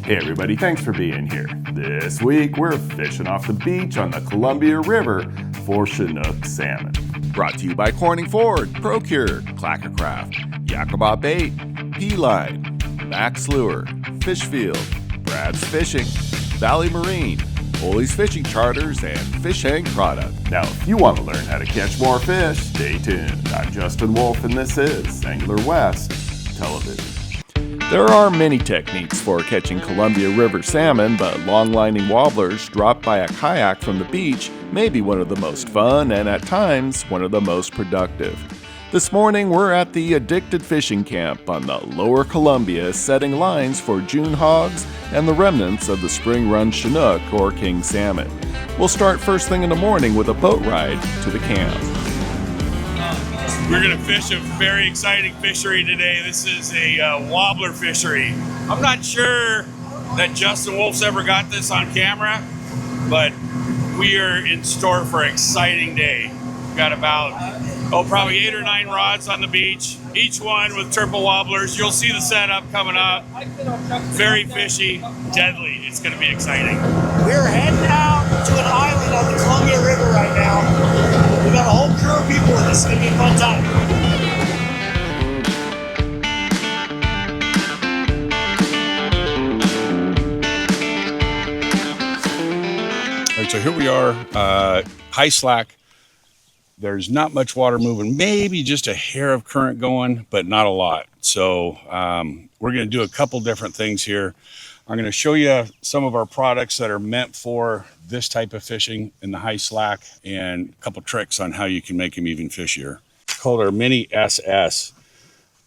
Hey everybody, thanks for being here. This week we're fishing off the beach on the Columbia River for Chinook salmon. Brought to you by Corning Ford, Procure, Clackercraft, Yakima Bait, P-Line, Max Lure, Fishfield, Brad's Fishing, Valley Marine, Foley's Fishing Charters, and Fish Hang Product. Now, if you want to learn how to catch more fish, stay tuned. I'm Justin Wolf, and this is Angler West Television. There are many techniques for catching Columbia River salmon, but long-lining wobblers dropped by a kayak from the beach may be one of the most fun and at times one of the most productive. This morning we're at the Addicted Fishing Camp on the Lower Columbia setting lines for June hogs and the remnants of the spring run Chinook or king salmon. We'll start first thing in the morning with a boat ride to the camp. We're going to fish a very exciting fishery today. This is a wobbler fishery. I'm not sure that Justin Wolf's ever got this on camera, but we are in store for an exciting day. We've got about, probably 8 or 9 rods on the beach, each one with triple wobblers. You'll see the setup coming up. Very fishy, deadly. It's going to be exciting. We're heading out to an island on the Columbia River right now. We got a whole crew of people with us. It's going to be a fun time. All right, so here we are, high slack. There's not much water moving, maybe just a hair of current going, but not a lot. So we're going to do a couple different things here. I'm going to show you some of our products that are meant for this type of fishing in the high slack and a couple tricks on how you can make them even fishier. It's called our Mini SS,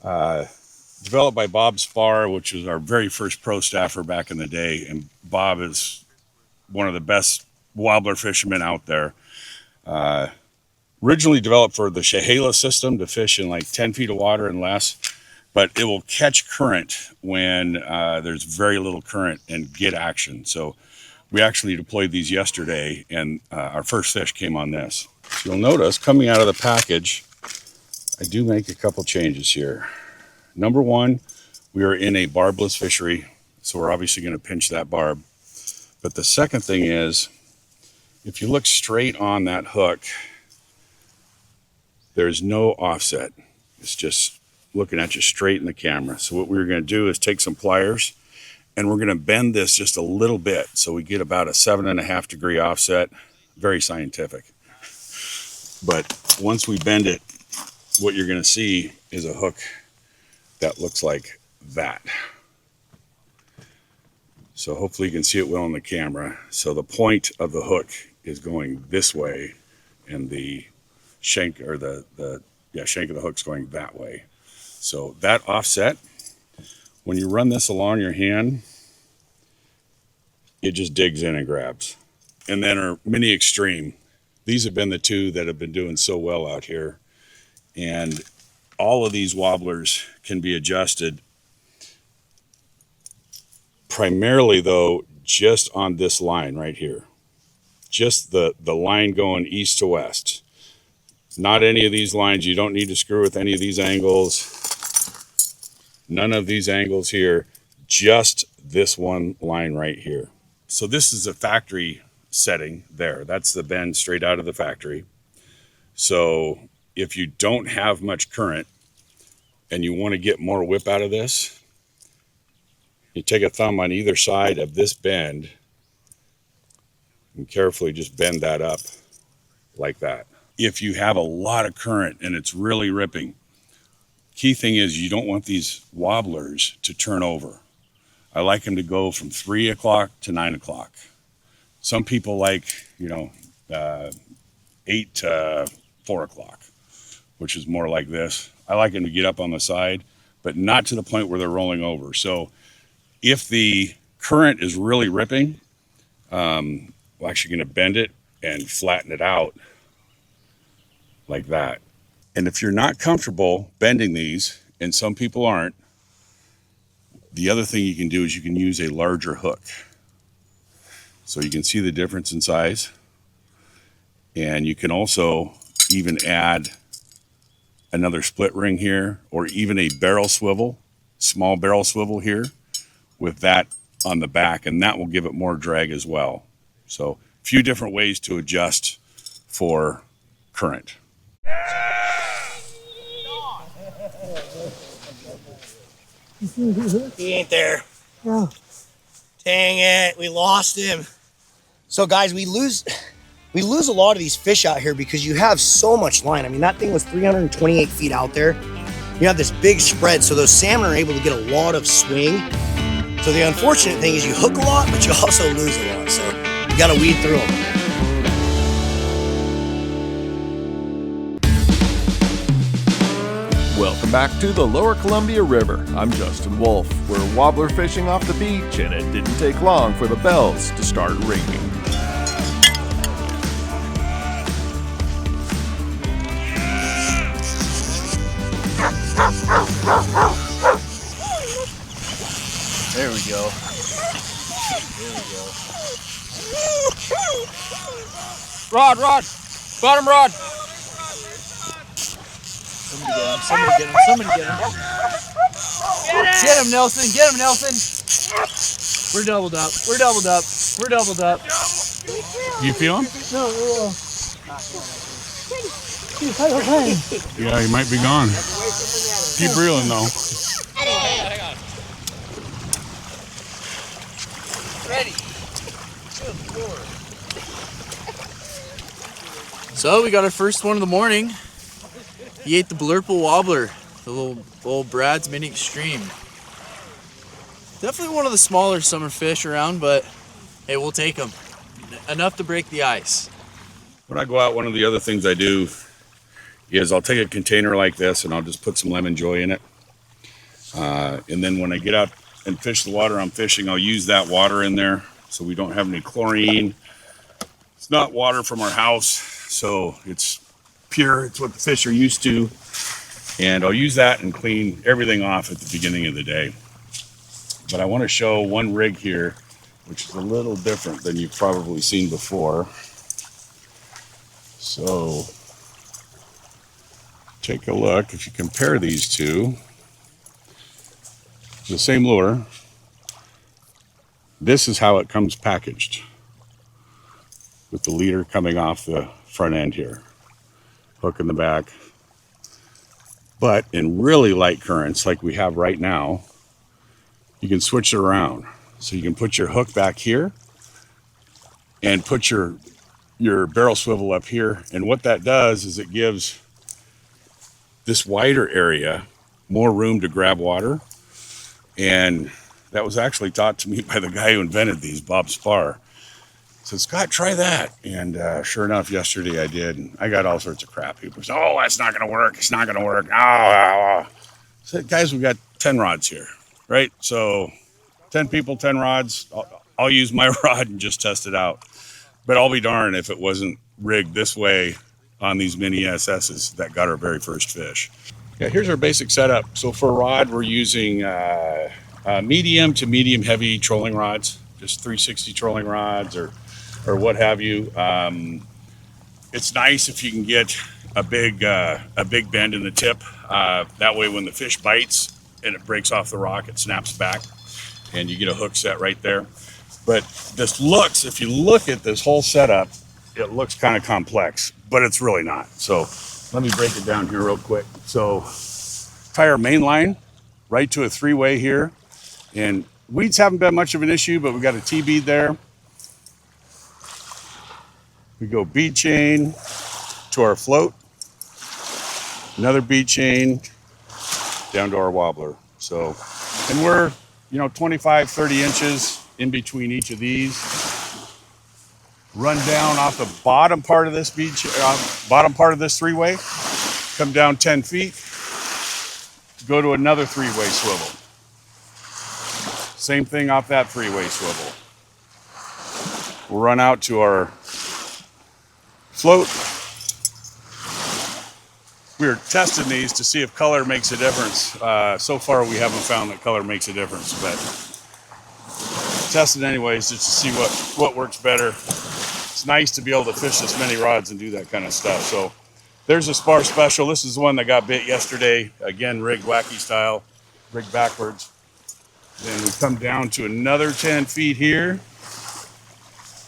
developed by Bob Spar, which was our very first pro staffer back in the day. And Bob is one of the best wobbler fishermen out there. Originally developed for the Chehala system to fish in like 10 feet of water and less, but it will catch current when there's very little current and get action. So we actually deployed these yesterday, and our first fish came on this. So you'll notice coming out of the package, I do make a couple changes here. Number one, we are in a barbless fishery, so we're obviously going to pinch that barb. But the second thing is, if you look straight on that hook, there's no offset. It's just looking at you straight in the camera. So what we're going to do is take some pliers and we're going to bend this just a little bit so we get about a 7.5 degree offset. Very scientific. But once we bend it, what you're going to see is a hook that looks like that. So hopefully you can see it well on the camera. So the point of the hook is going this way and the shank or the shank of the hook's going that way. So that offset, when you run this along your hand, it just digs in and grabs. And then our Mini Extreme. These have been the two that have been doing so well out here. And all of these wobblers can be adjusted primarily though, just on this line right here. Just the line going east to west. Not any of these lines. You don't need to screw with any of these angles. None of these angles here, just this one line right here. So this is a factory setting there. That's the bend straight out of the factory. So if you don't have much current and you want to get more whip out of this, you take a thumb on either side of this bend and carefully just bend that up like that. If you have a lot of current and it's really ripping, key thing is you don't want these wobblers to turn over. I like them to go from 3 o'clock to 9 o'clock. Some people like, 8 to 4 o'clock, which is more like this. I like them to get up on the side, but not to the point where they're rolling over. So if the current is really ripping, we're actually going to bend it and flatten it out like that. And if you're not comfortable bending these, and some people aren't, the other thing you can do is you can use a larger hook. So you can see the difference in size. And you can also even add another split ring here, or even a barrel swivel, small barrel swivel here with that on the back, and that will give it more drag as well. So a few different ways to adjust for current. He ain't there. Yeah. Dang it, we lost him. So guys, we lose a lot of these fish out here because you have so much line. I mean, that thing was 328 feet out there. You have this big spread, so those salmon are able to get a lot of swing. So the unfortunate thing is you hook a lot, but you also lose a lot. So you gotta weed through them. Welcome back to the Lower Columbia River. I'm Justin Wolf. We're wobbler fishing off the beach, and it didn't take long for the bells to start ringing. There we go. There we go. Rod, bottom rod. Somebody get him. Somebody get him. Get him, Nelson. Get him, Nelson. We're doubled up. We're doubled up. We're doubled up. You feel him? No, Yeah, he might be gone. Keep reeling though. So we got our first one of the morning. He ate the blurple wobbler, the little old Brad's Mini Extreme. Definitely one of the smaller summer fish around, but hey, we'll take them. Enough to break the ice. When I go out, one of the other things I do is I'll take a container like this and I'll just put some lemon joy in it. And then when I get out and fish the water I'm fishing, I'll use that water in there so we don't have any chlorine. It's not water from our house, so it's pure. It's what the fish are used to. And I'll use that and clean everything off at the beginning of the day. But I want to show one rig here, which is a little different than you've probably seen before. So take a look. If you compare these two, the same lure, this is how it comes packaged, with the leader coming off the front end here, hook in the back. But in really light currents like we have right now, you can switch it around. So you can put your hook back here and put your barrel swivel up here. And what that does is it gives this wider area more room to grab water. And that was actually taught to me by the guy who invented these, Bob Spar. So Scott, try that. And sure enough, yesterday I did. And I got all sorts of crap. People say, oh, that's not going to work. It's not going to work. I said, guys, we got 10 rods here, right? So 10 people, 10 rods. I'll use my rod and just test it out. But I'll be darned if it wasn't rigged this way on these mini SSs that got our very first fish. Yeah, here's our basic setup. So for a rod, we're using medium to medium heavy trolling rods, just 360 trolling rods or what have you. It's nice if you can get a big bend in the tip. That way when the fish bites and it breaks off the rock, it snaps back and you get a hook set right there. But this looks, if you look at this whole setup, it looks kind of complex, but it's really not. So let me break it down here real quick. So tie our main line right to a 3-way here. And weeds haven't been much of an issue, but we got a T-bead there. We go bead chain to our float, another bead chain down to our wobbler. So, and we're, 25, 30 inches in between each of these. Run down off the bottom part of this bottom part of this 3-way, come down 10 feet, go to another 3-way swivel. Same thing off that 3-way swivel. We'll run out to our float. We're testing these to see if color makes a difference. So far we haven't found that color makes a difference, but testing anyways just to see what works better. It's nice to be able to fish this many rods and do that kind of stuff. So there's a Spar Special. This is the one that got bit yesterday. Again, rigged wacky style, rigged backwards. Then we come down to another 10 feet here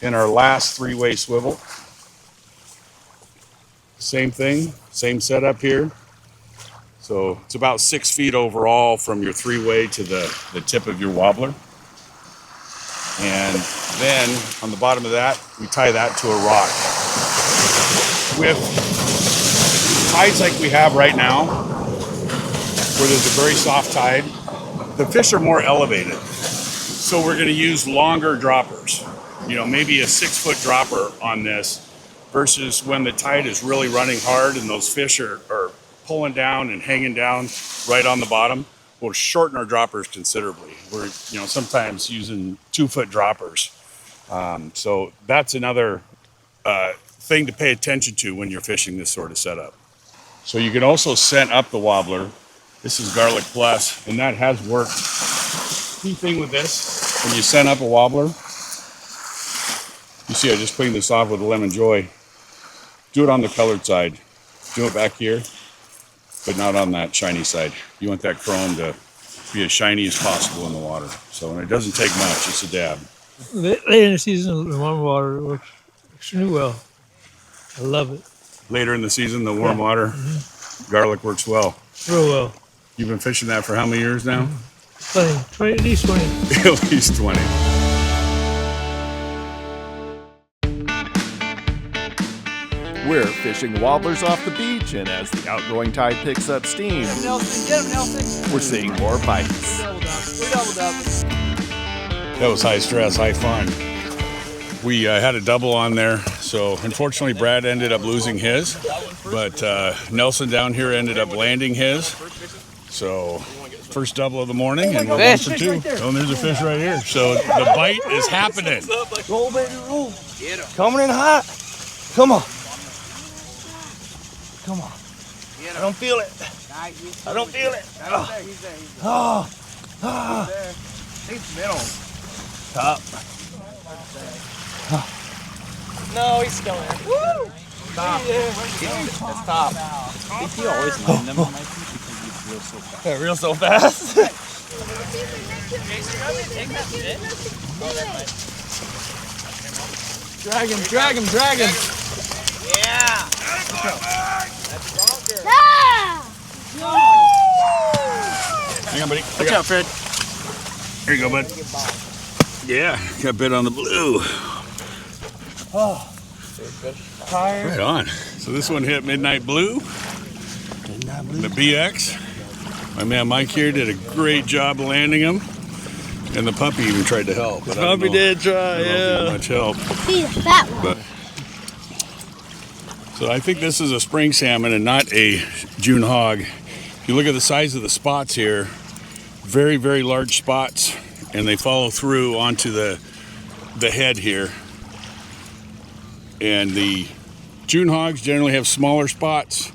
in our last three-way swivel. Same thing, same setup here. So it's about 6 feet overall from your three-way to the tip of your wobbler. And then on the bottom of that, we tie that to a rock. With tides like we have right now, where there's a very soft tide, the fish are more elevated. So we're gonna use longer droppers. You know, maybe a 6-foot dropper on this versus when the tide is really running hard and those fish are pulling down and hanging down right on the bottom. We'll shorten our droppers considerably. We're, you know, sometimes using 2-foot droppers. So that's another thing to pay attention to when you're fishing this sort of setup. So you can also scent up the wobbler. This is Garlic Plus, and that has worked. Key thing with this, when you scent up a wobbler, you see I just cleaned this off with a Lemon Joy. Do it on the colored side. Do it back here, but not on that shiny side. You want that chrome to be as shiny as possible in the water. So, and it doesn't take much, it's a dab. Later in the season, the warm water works extremely well. I love it. Later in the season, the warm water, garlic works well. Real well. You've been fishing that for how many years now? 20, at least 20. At least 20. We're fishing wobblers off the beach, and as the outgoing tide picks up steam, Get him, Nelson. we're seeing more bites. We doubled up. That was high stress, high fun. We had a double on there, so unfortunately Brad ended up losing his, but Nelson down here ended up landing his. So first double of the morning, and we're 1 for 2. Oh, and there's a fish right here. So the bite is happening. Roll, baby, roll. Coming in hot. Come on. Come on. I don't feel it. I don't feel it. Oh. Top. No, he's still there. Woo! Stop. It's top. I think you always land them on my feet because he's real so fast. Yeah, real so fast. Drag him. Yeah. Hang on, buddy. Watch out, Fred. Here you go, bud. Yeah, got bit on the blue. Right on. So this one hit Midnight Blue. The BX. My man Mike here did a great job landing him. And the puppy even tried to help. The puppy did try, yeah. Much help. He's a fat one. But, so I think this is a spring salmon and not a June hog. If you look at the size of the spots here, very, very large spots, and they follow through onto the head here. And the June hogs generally have smaller spots.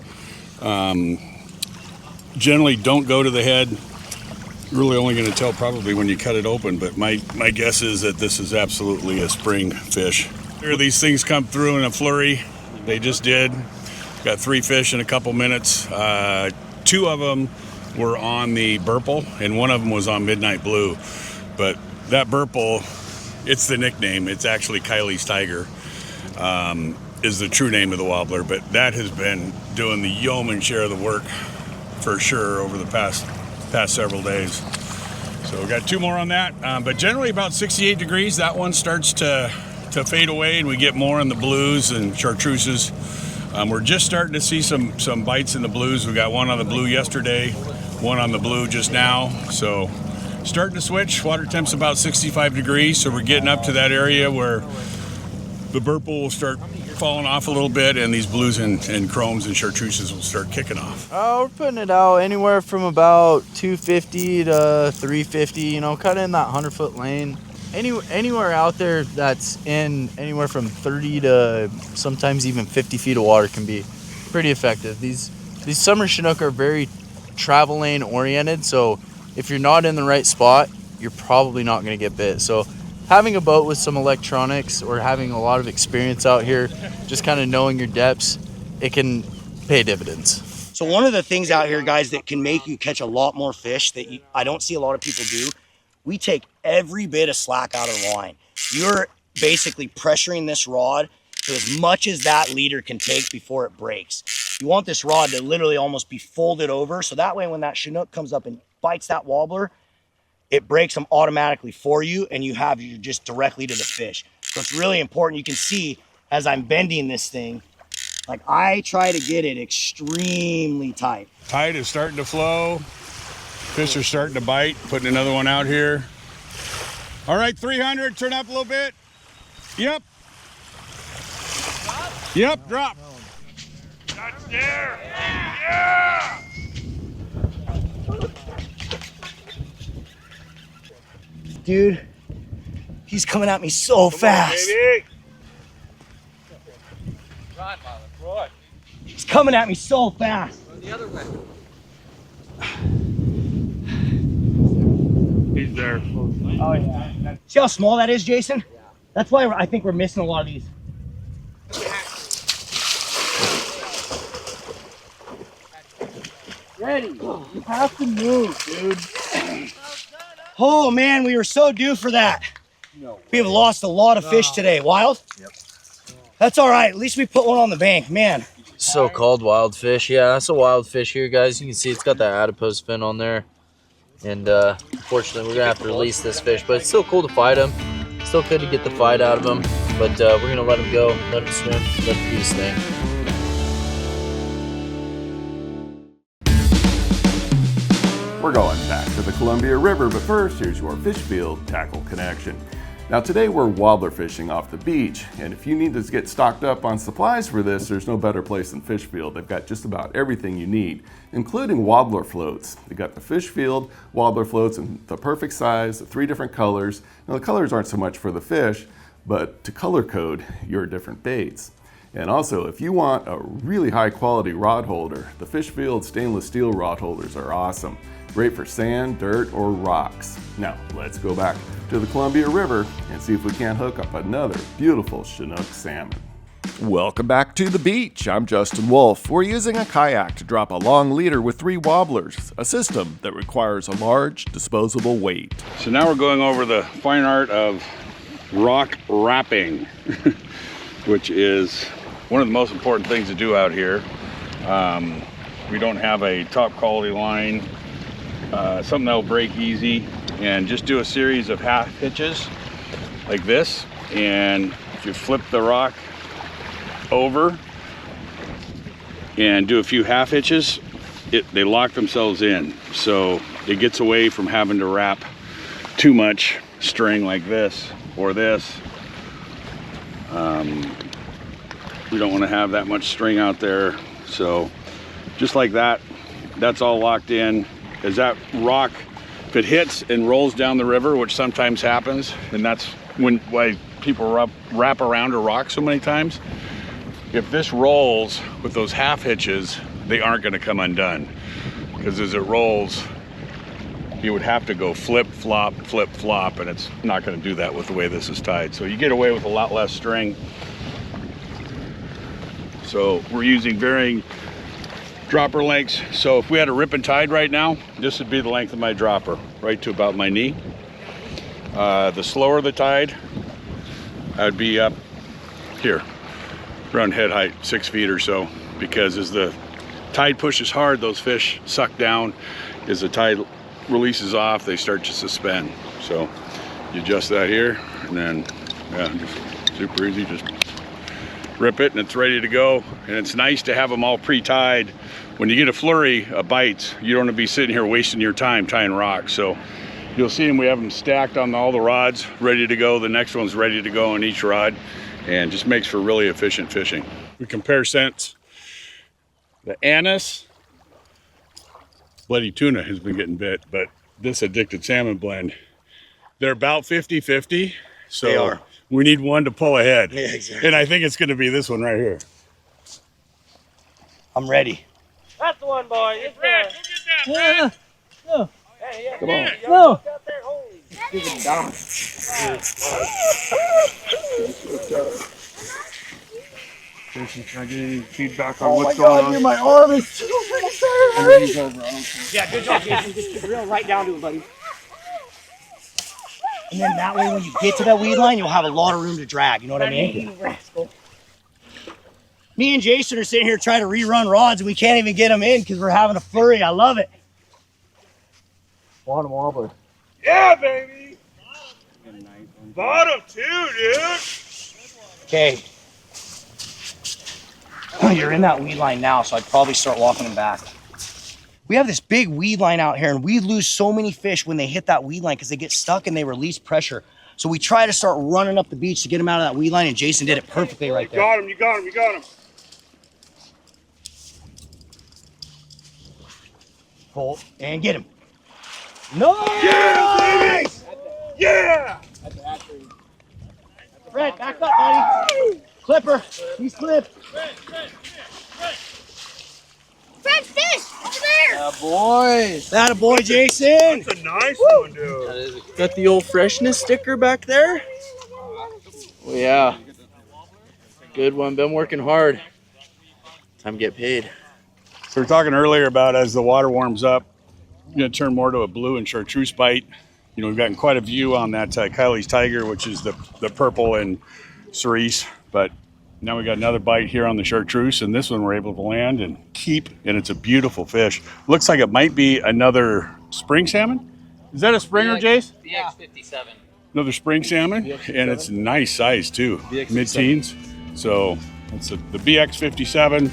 Generally don't go to the head. You're really only going to tell probably when you cut it open, but my guess is that this is absolutely a spring fish. Here these things come through in a flurry. They just did. Got 3 fish in a couple minutes. 2 of them were on the Burple, and 1 of them was on Midnight Blue. But that Burple, it's the nickname. It's actually Kylie's Tiger, is the true name of the wobbler. But that has been doing the yeoman share of the work for sure over the past several days. So we got 2 more on that. But generally about 68 degrees, that one starts to fade away, and we get more in the blues and chartreuses. We're just starting to see some bites in the blues. We got 1 on the blue yesterday, 1 on the blue just now. So starting to switch. Water temp's about 65 degrees, so we're getting up to that area where the Burple will start falling off a little bit, and these blues and chromes and chartreuses will start kicking off. We're putting it out anywhere from about 250 to 350, you know, kind of in that 100-foot lane. Anywhere out there that's in anywhere from 30 to sometimes even 50 feet of water can be pretty effective. These summer Chinook are very travel lane oriented, so if you're not in the right spot, you're probably not going to get bit. So having a boat with some electronics or having a lot of experience out here, just kind of knowing your depths, it can pay dividends. So one of the things out here, guys, that can make you catch a lot more fish that I don't see a lot of people do, we take every bit of slack out of the line. You're basically pressuring this rod to as much as that leader can take before it breaks. You want this rod to literally almost be folded over, so that way when that Chinook comes up and bites that wobbler, it breaks them automatically for you, and you just directly to the fish. So it's really important. You can see as I'm bending this thing, like I try to get it extremely tight. Tide is starting to flow. Fish are starting to bite. Putting another one out here. All right, 300, turn up a little bit. Yep. Yep, drop. That's there. Yeah. Dude, he's coming at me so fast. Run, Wobbler. He's coming at me so fast. Run the other way. He's there. Oh yeah. See how small that is, Jason? Yeah. That's why I think we're missing a lot of these. Ready. You have to move, dude. Oh man, we were so due for that. We have lost a lot of fish today. Wild? Yep. That's all right. At least we put one on the bank, man. So-called wild fish. Yeah, that's a wild fish here, guys. You can see it's got that adipose fin on there. And unfortunately, we're going to have to release this fish. But it's still cool to fight him. Still good to get the fight out of him. But we're going to let him go, let him swim, let him do his thing. We're going back to the Columbia River, but first, here's your fish field tackle connection. Now today we're wobbler fishing off the beach, and if you need to get stocked up on supplies for this, there's no better place than Fish Field. They've got just about everything you need, including wobbler floats. They got the Fish Field wobbler floats in the perfect size, 3 different colors. Now the colors aren't so much for the fish, but to color code your different baits. And also, if you want a really high quality rod holder, the Fish Field stainless steel rod holders are awesome. Great for sand, dirt, or rocks. Now, let's go back to the Columbia River and see if we can't hook up another beautiful Chinook salmon. Welcome back to the beach. I'm Justin Wolf. We're using a kayak to drop a long leader with 3 wobblers, a system that requires a large disposable weight. So now we're going over the fine art of rock wrapping, which is one of the most important things to do out here. We don't have a top quality line, something that'll break easy, and just do a series of half hitches like this. And if you flip the rock over and do a few half hitches, they lock themselves in, so it gets away from having to wrap too much string like this or this. We don't want to have that much string out there, so just like that, that's all locked in. As that rock, if it hits and rolls down the river, which sometimes happens, and that's why people wrap around a rock so many times, if this rolls with those half hitches, they aren't going to come undone, because as it rolls, you would have to go flip, flop, and it's not going to do that with the way this is tied. So you get away with a lot less string. So we're using varying dropper lengths. So if we had a rip and tide right now, this would be the length of my dropper, right to about my knee. The slower the tide, I'd be up here, around head height, 6 feet or so, because as the tide pushes hard, those fish suck down. As the tide releases off, they start to suspend. So you adjust that here, and then just super easy, just rip it and it's ready to go. And it's nice to have them all pre-tied. When you get a flurry of bites, you don't want to be sitting here wasting your time tying rocks. So you'll see them, we have them stacked on all the rods, ready to go. The next one's ready to go on each rod, and just makes for really efficient fishing. We compare scents. The anise, bloody tuna has been getting bit, but this addicted salmon blend, they're about 50-50. So They are. We need one to pull ahead. Yeah, exactly. And I think it's going to be this one right here. I'm ready. That's the one, boy. It's red. Go get that, man. No, Hey, yeah, Come on. yeah, no. look out there. Holy. Give it down. Jason, can I get any feedback on Oh my what's going God, on? dude, my arm is so Everything's over. I don't care. Yeah, good job, Jason. Just reel right down to it, buddy. And then that way, when you get to that weed line, you'll have a lot of room to drag. You know what I mean? You rascal. Me and Jason are sitting here trying to rerun rods, and we can't even get them in because we're having a flurry. I love it. Bottom wobbler. Yeah, baby. Bottom too, dude. Okay. You're in that weed line now, so I'd probably start walking them back. We have this big weed line out here, and we lose so many fish when they hit that weed line because they get stuck and they release pressure. So we try to start running up the beach to get them out of that weed line, and Jason did it perfectly right there. You got him. Pull and get him. No! Yeah, baby! Yeah! Fred, back up, buddy. Clipper, he's clipped. Fred, fish! Over there! Boys. That a boy, Jason. That's a nice one, dude. Got the old freshness sticker back there. Oh, yeah. Good one. Been working hard. Time to get paid. So we were talking earlier about as the water warms up, you're going to turn more to a blue and chartreuse bite. You know, we've gotten quite a view on that Kylie's Tiger, which is the purple and cerise. But now we got another bite here on the chartreuse, and this one we're able to land and keep, and it's a beautiful fish. Looks like it might be another spring salmon. Is that a springer, Jace? BX57. Another spring salmon, and it's a nice size too, mid-teens. So it's the BX57,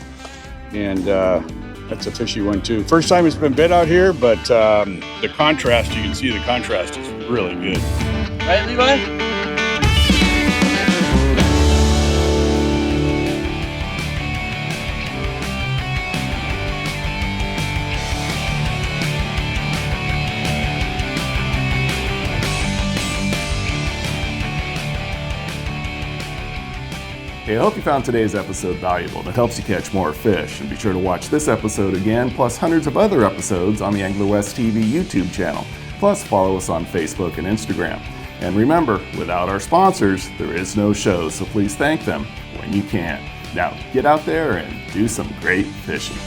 and that's a fishy one too. First time it's been bit out here, but the contrast, you can see the contrast is really good. Right, Levi? Hey, I hope you found today's episode valuable. That helps you catch more fish. And be sure to watch this episode again, plus hundreds of other episodes on the Angler West TV YouTube channel. Plus, follow us on Facebook and Instagram. And remember, without our sponsors, there is no show, so please thank them when you can. Now, get out there and do some great fishing.